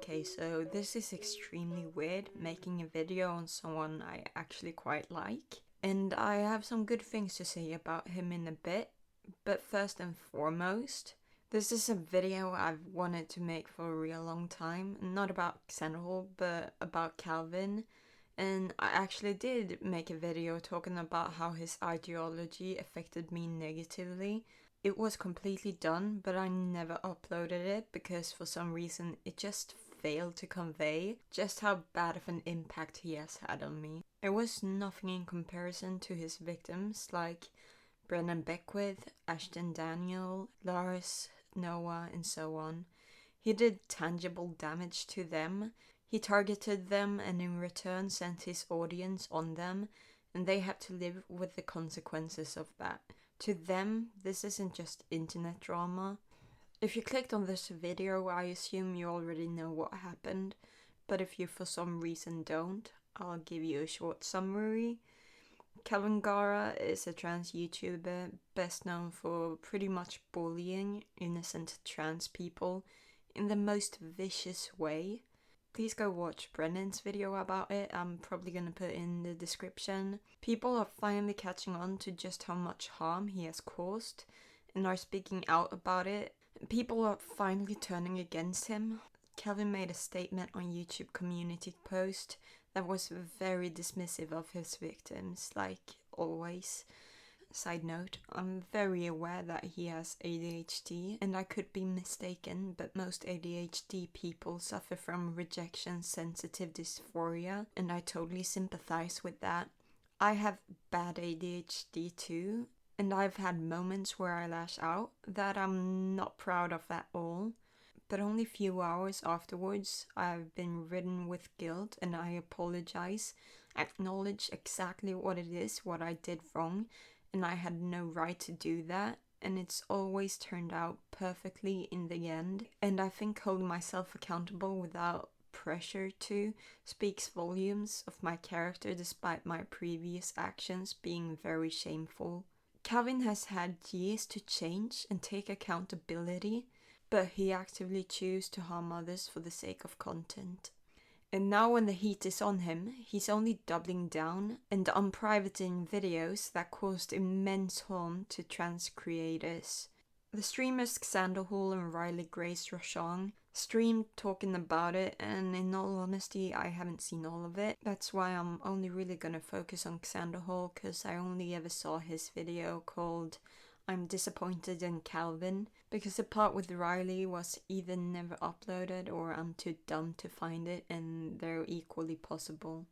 Okay, so this is extremely weird, making a video on someone I actually quite like. And I have some good things to say about him in a bit, but first and foremost, this is a video I've wanted to make for a real long time. Not about Xanderhal, but about Kalvin. And I actually did make a video talking about how his ideology affected me negatively. It was completely done, but I never uploaded it because for some reason it just failed to convey just how bad of an impact he has had on me. It was nothing in comparison to his victims like Brennen, Ashton Daniel, Lars, Noah, and so on. He did tangible damage to them. He targeted them and in return sent his audience on them, and they had to live with the consequences of that. To them, this isn't just internet drama. If you clicked on this video, I assume you already know what happened, but if you for some reason don't, I'll give you a short summary. Kalvin Garrah is a trans YouTuber best known for pretty much bullying innocent trans people in the most vicious way. Please go watch Brennen's video about it. I'm probably going to put in the description. People are finally catching on to just how much harm he has caused and are speaking out about it. People are finally turning against him. Kalvin made a statement on YouTube community post that was very dismissive of his victims, like always. Side note, I'm very aware that he has ADHD, and I could be mistaken, but most ADHD people suffer from rejection-sensitive dysphoria, and I totally sympathize with that. I have bad ADHD too, and I've had moments where I lash out that I'm not proud of at all. But only a few hours afterwards, I've been ridden with guilt and I apologize, acknowledge exactly what it is, what I did wrong, and I had no right to do that, and it's always turned out perfectly in the end. And I think holding myself accountable without pressure to speaks volumes of my character despite my previous actions being very shameful. Kalvin has had years to change and take accountability, but he actively chooses to harm others for the sake of content. And now when the heat is on him, he's only doubling down and unprivating videos that caused immense harm to trans creators. The streamers Xanderhal and Riley Grace Rochon streamed talking about it, and in all honesty I haven't seen all of it. That's why I'm only really gonna focus on Xanderhal, because I only ever saw his video called I'm disappointed in Kalvin, because the part with Riley was either never uploaded or I'm too dumb to find it, and they're equally possible.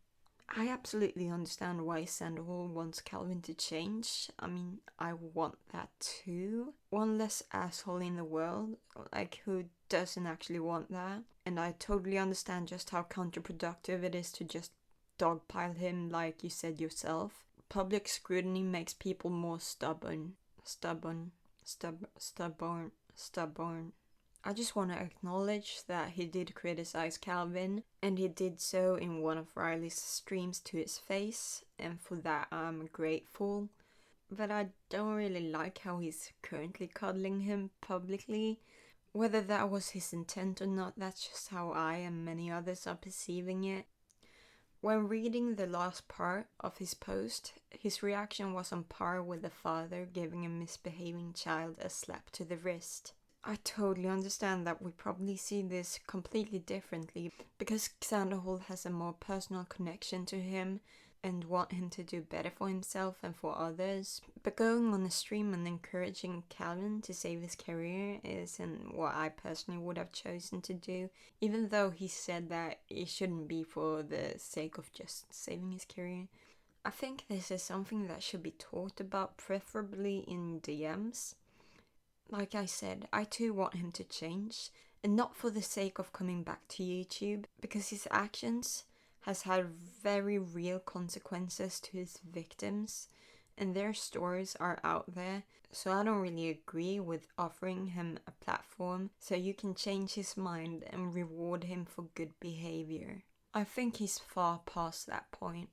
I absolutely understand why Xanderhal wants Kalvin to change. I mean, I want that too. One less asshole in the world, like who doesn't actually want that? And I totally understand just how counterproductive it is to just dogpile him like you said yourself. Public scrutiny makes people more stubborn. I just want to acknowledge that he did criticize Kalvin, and he did so in one of Riley's streams to his face, and for that I'm grateful. But I don't really like how he's currently cuddling him publicly. Whether that was his intent or not, that's just how I and many others are perceiving it. When reading the last part of his post, his reaction was on par with a father giving a misbehaving child a slap to the wrist. I totally understand that we probably see this completely differently, because Xanderhal has a more personal connection to him and want him to do better for himself and for others. But going on a stream and encouraging Kalvin to save his career isn't what I personally would have chosen to do, even though he said that it shouldn't be for the sake of just saving his career. I think this is something that should be talked about, preferably in DMs. Like I said, I too want him to change, and not for the sake of coming back to YouTube, because his actions has had very real consequences to his victims, and their stories are out there, so I don't really agree with offering him a platform so you can change his mind and reward him for good behavior. I think he's far past that point.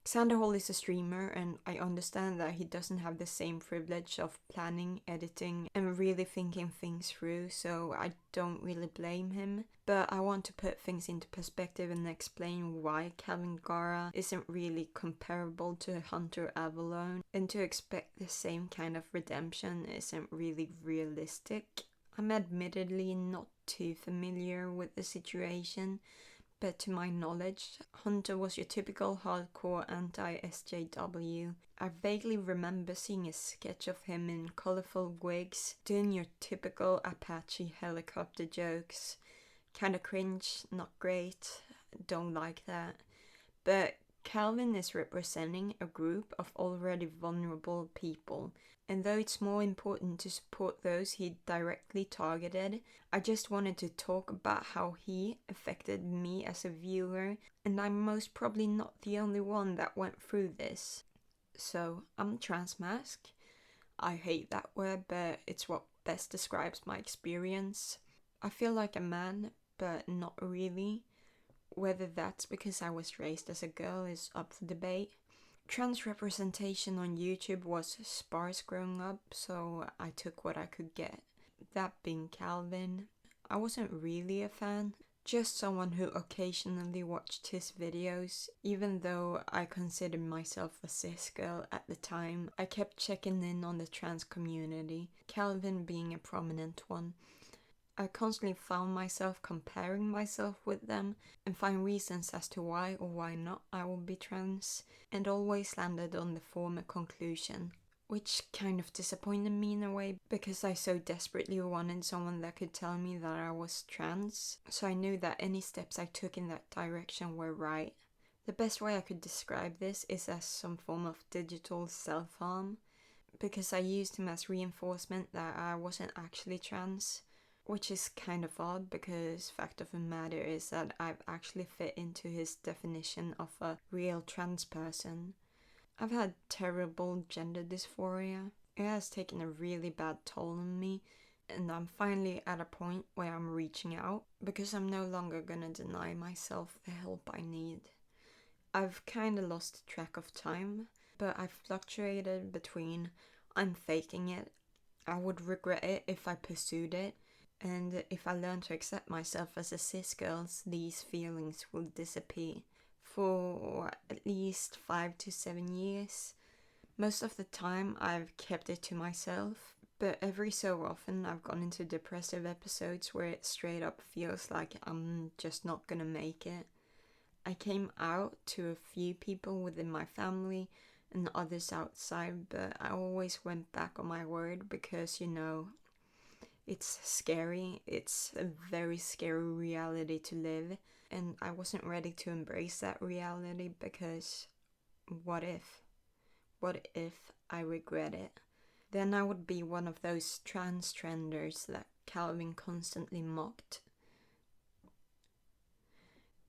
Xanderhal is a streamer, and I understand that he doesn't have the same privilege of planning, editing, and really thinking things through, so I don't really blame him. But I want to put things into perspective and explain why Kalvin Garrah isn't really comparable to Hunter Avalone, and to expect the same kind of redemption isn't really realistic. I'm admittedly not too familiar with the situation, but to my knowledge, Hunter was your typical hardcore anti-SJW. I vaguely remember seeing a sketch of him in colourful wigs, doing your typical Apache helicopter jokes. Kinda cringe, not great, don't like that. But Kalvin is representing a group of already vulnerable people, and though it's more important to support those he directly targeted, I just wanted to talk about how he affected me as a viewer, and I'm most probably not the only one that went through this. So, I'm transmasc. I hate that word, but it's what best describes my experience. I feel like a man, but not really. Whether that's because I was raised as a girl is up for debate. Trans representation on YouTube was sparse growing up, so I took what I could get. That being Kalvin, I wasn't really a fan, just someone who occasionally watched his videos. Even though I considered myself a cis girl at the time, I kept checking in on the trans community, Kalvin being a prominent one. I constantly found myself comparing myself with them and find reasons as to why or why not I will be trans, and always landed on the former conclusion, which kind of disappointed me in a way because I so desperately wanted someone that could tell me that I was trans, so I knew that any steps I took in that direction were right. The best way I could describe this is as some form of digital self-harm, because I used him as reinforcement that I wasn't actually trans. Which is kind of odd because fact of the matter is that I've actually fit into his definition of a real trans person. I've had terrible gender dysphoria. It has taken a really bad toll on me, and I'm finally at a point where I'm reaching out because I'm no longer gonna deny myself the help I need. I've kinda lost track of time, but I've fluctuated between I'm faking it, I would regret it if I pursued it, and if I learn to accept myself as a cis girl, these feelings will disappear. For at least 5 to 7 years. Most of the time I've kept it to myself, but every so often I've gone into depressive episodes where it straight up feels like I'm just not gonna make it. I came out to a few people within my family and others outside, but I always went back on my word because, it's scary. It's a very scary reality to live, and I wasn't ready to embrace that reality because what if? What if I regret it? Then I would be one of those trans trenders that Kalvin constantly mocked.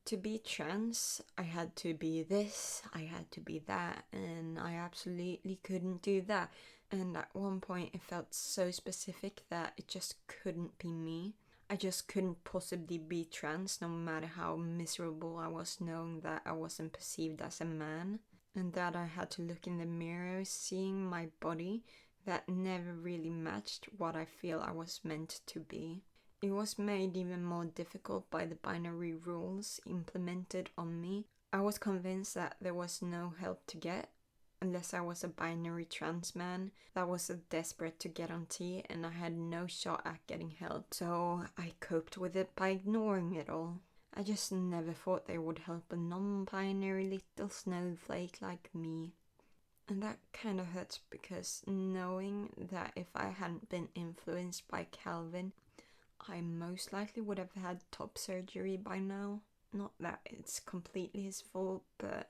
To be trans, I had to be this, I had to be that, and I absolutely couldn't do that. And at one point it felt so specific that it just couldn't be me. I just couldn't possibly be trans no matter how miserable I was knowing that I wasn't perceived as a man. And that I had to look in the mirror seeing my body that never really matched what I feel I was meant to be. It was made even more difficult by the binary rules implemented on me. I was convinced that there was no help to get unless I was a binary trans man that was desperate to get on T, and I had no shot at getting help, so I coped with it by ignoring it all. I just never thought they would help a non-binary little snowflake like me. And that kind of hurts because knowing that if I hadn't been influenced by Kalvin, I most likely would have had top surgery by now. Not that it's completely his fault, but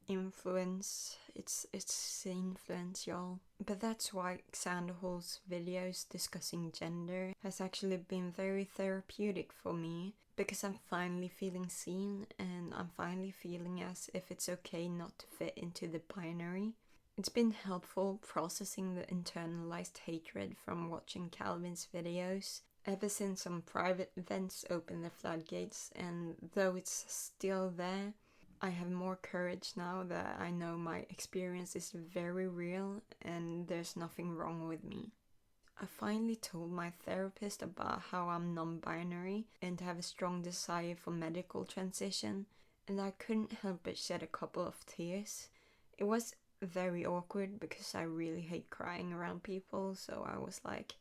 influence, it's influence, y'all. But that's why Xanderhal's videos discussing gender has actually been very therapeutic for me, because I'm finally feeling seen, and I'm finally feeling as if it's okay not to fit into the binary. It's been helpful processing the internalized hatred from watching Kalvin's videos, ever since some private events opened the floodgates, and though it's still there, I have more courage now that I know my experience is very real and there's nothing wrong with me. I finally told my therapist about how I'm non-binary and have a strong desire for medical transition, and I couldn't help but shed a couple of tears. It was very awkward because I really hate crying around people, so I was like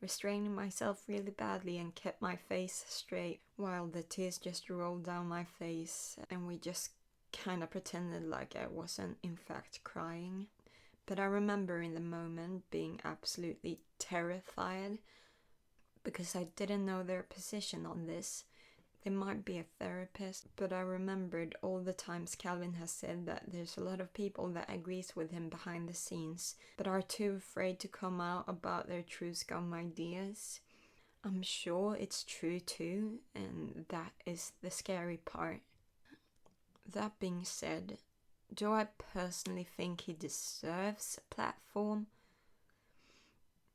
restraining myself really badly and kept my face straight while the tears just rolled down my face, and we just kind of pretended like I wasn't in fact crying. But I remember in the moment being absolutely terrified because I didn't know their position on this. They might be a therapist, but I remembered all the times Kalvin has said that there's a lot of people that agrees with him behind the scenes, but are too afraid to come out about their true scum ideas. I'm sure it's true too, and that is the scary part. That being said, do I personally think he deserves a platform?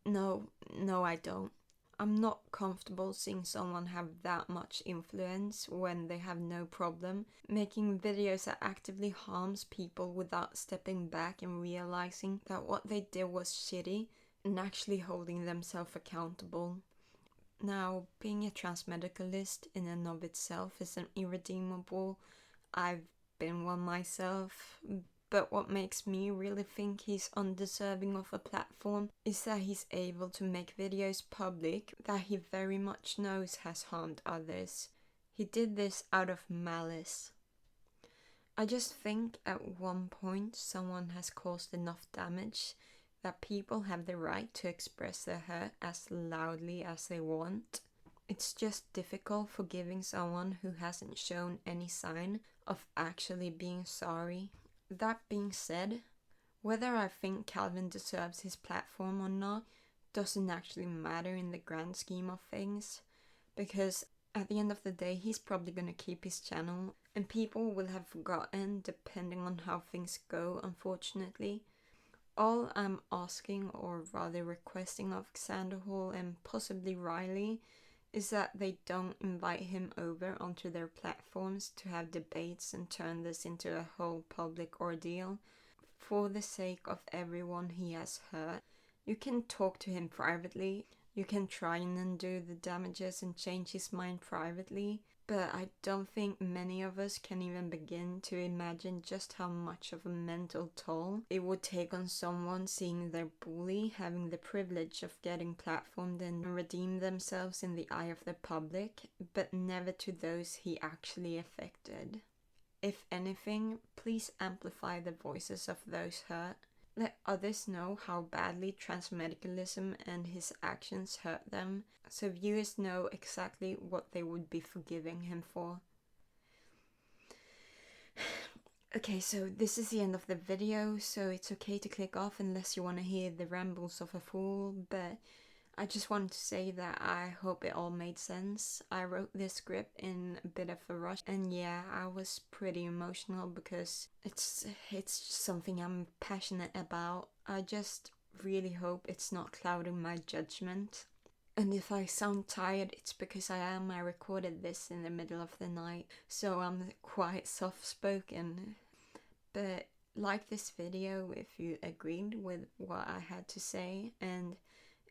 No, I don't. I'm not comfortable seeing someone have that much influence when they have no problem making videos that actively harms people without stepping back and realizing that what they did was shitty and actually holding themselves accountable. Now, being a transmedicalist in and of itself isn't irredeemable. I've been one myself, but what makes me really think he's undeserving of a platform is that he's able to make videos public that he very much knows has harmed others. He did this out of malice. I just think at one point someone has caused enough damage that people have the right to express their hurt as loudly as they want. It's just difficult forgiving someone who hasn't shown any sign of actually being sorry. That being said, whether I think Kalvin deserves his platform or not doesn't actually matter in the grand scheme of things, because at the end of the day he's probably gonna keep his channel and people will have forgotten depending on how things go, unfortunately. All I'm asking, or rather requesting, of Xanderhal and possibly Riley is that they don't invite him over onto their platforms to have debates and turn this into a whole public ordeal. For the sake of everyone he has hurt, you can talk to him privately, you can try and undo the damages and change his mind privately, but I don't think many of us can even begin to imagine just how much of a mental toll it would take on someone seeing their bully having the privilege of getting platformed and redeem themselves in the eye of the public, but never to those he actually affected. If anything, please amplify the voices of those hurt. Let others know how badly transmedicalism and his actions hurt them, so viewers know exactly what they would be forgiving him for. Okay, so this is the end of the video, so it's okay to click off unless you want to hear the rambles of a fool, but I just wanted to say that I hope it all made sense. I wrote this script in a bit of a rush, and yeah, I was pretty emotional because it's something I'm passionate about. I just really hope it's not clouding my judgment. And if I sound tired, it's because I am. I recorded this in the middle of the night, so I'm quite soft-spoken. But like this video if you agreed with what I had to say, and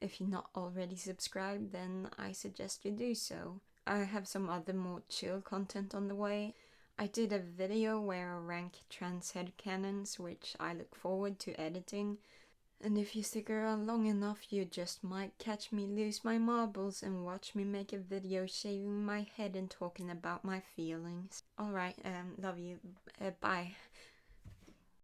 if you're not already subscribed, then I suggest you do so. I have some other more chill content on the way. I did a video where I rank trans headcanons, which I look forward to editing. And if you stick around long enough, you just might catch me lose my marbles and watch me make a video shaving my head and talking about my feelings. Alright, love you. Bye.